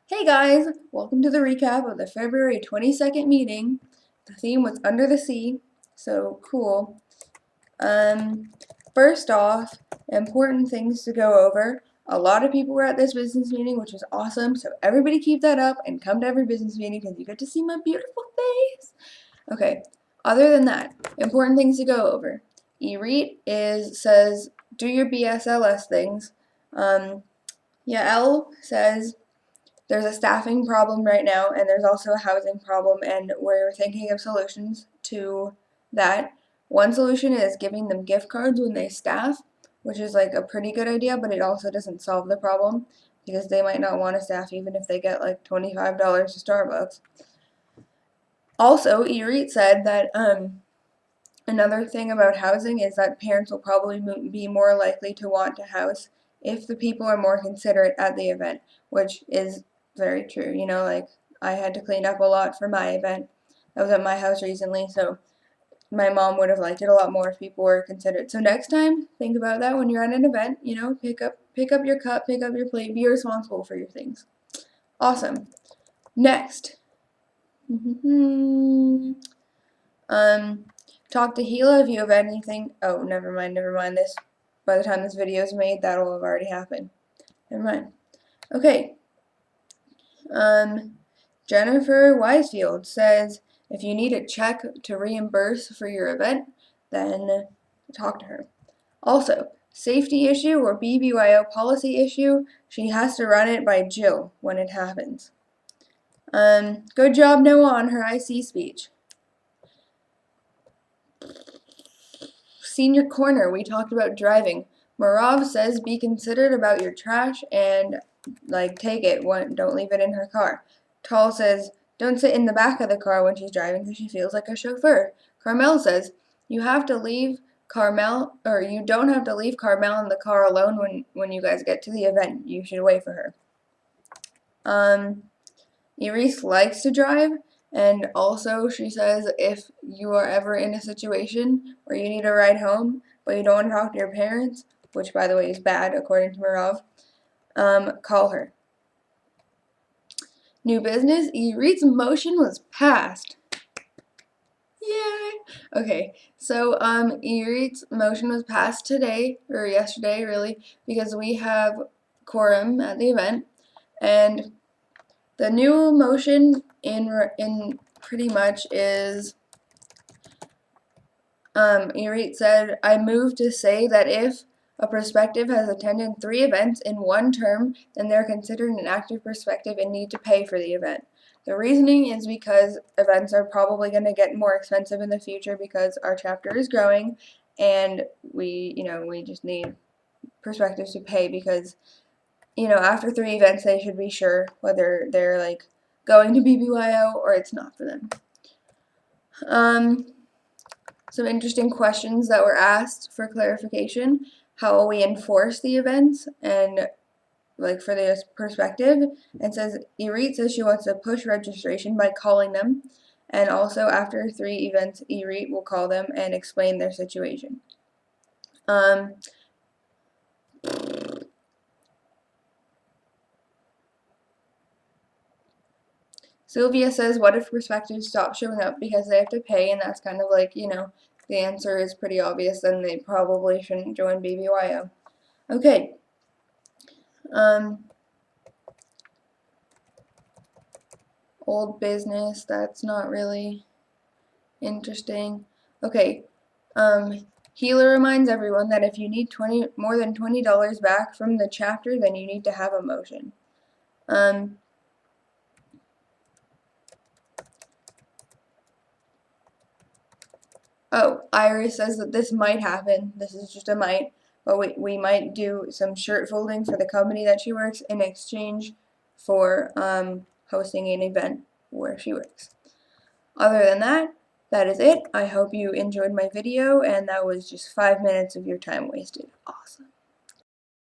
Hey guys, welcome to the recap of the February 22nd meeting. The theme was Under the Sea, so cool. First off, important things to go over. A lot of people were at this business meeting, which was awesome, so everybody keep that up and come to every business meeting because you get to see my beautiful face. Okay, other than that, important things to go over. E-Read says, do your BSLS things. Yael says, there's a staffing problem right now, and there's also a housing problem, and we're thinking of solutions to that. One solution is giving them gift cards when they staff, which is like a pretty good idea, but it also doesn't solve the problem because they might not want to staff even if they get like $25 to Starbucks. Also, Erit said that another thing about housing is that parents will probably be more likely to want to house if the people are more considerate at the event, which is very true. You know, like I had to clean up a lot for my event. I was at my house recently, so my mom would have liked it a lot more if people were considerate. So next time, think about that when you're at an event. You know, pick up your cup, pick up your plate, be responsible for your things. Awesome. Next. Talk to Gila if you have anything. Oh, never mind. This, by the time this video is made, that will have already happened. Never mind. Okay. Jennifer Wisefield says, if you need a check to reimburse for your event, then talk to her. Also, safety issue or BBYO policy issue, she has to run it by Jill when it happens. Good job, Noah, on her IC speech. Senior corner, we talked about driving. Marav says be considerate about your trash and take it, don't leave it in her car. Tall says don't sit in the back of the car when she's driving because she feels like a chauffeur. Carmel says you don't have to leave Carmel in the car alone when you guys get to the event. You should wait for her. Iris likes to drive, and also she says if you are ever in a situation where you need a ride home but you don't want to talk to your parents, which by the way is bad according to Marav, call her. New business, Iris's motion was passed. Yay! Okay, so Iris's motion was passed today, or yesterday really, because we have quorum at the event, and the new motion in pretty much is, Irit said, I move to say that if a prospective has attended 3 events in one term, then they're considered an active prospective and need to pay for the event. The reasoning is because events are probably going to get more expensive in the future because our chapter is growing, and we just need prospectives to pay because after 3 events, they should be sure whether they're going to BBYO or it's not for them. Some interesting questions that were asked for clarification. How will we enforce the events and for the perspective? It says Irit says she wants to push registration by calling them, and also after 3 events, Irit will call them and explain their situation. Sylvia says, what if prospectives stop showing up because they have to pay, and that's kind of the answer is pretty obvious, then they probably shouldn't join BBYO. Okay. Old business, that's not really interesting. Okay. Healer reminds everyone that if you need more than $20 back from the chapter, then you need to have a motion. Oh, Iris says that this might happen. This is just a might, but we might do some shirt folding for the company that she works in exchange for hosting an event where she works. Other than that, that is it. I hope you enjoyed my video, and that was just 5 minutes of your time wasted. Awesome.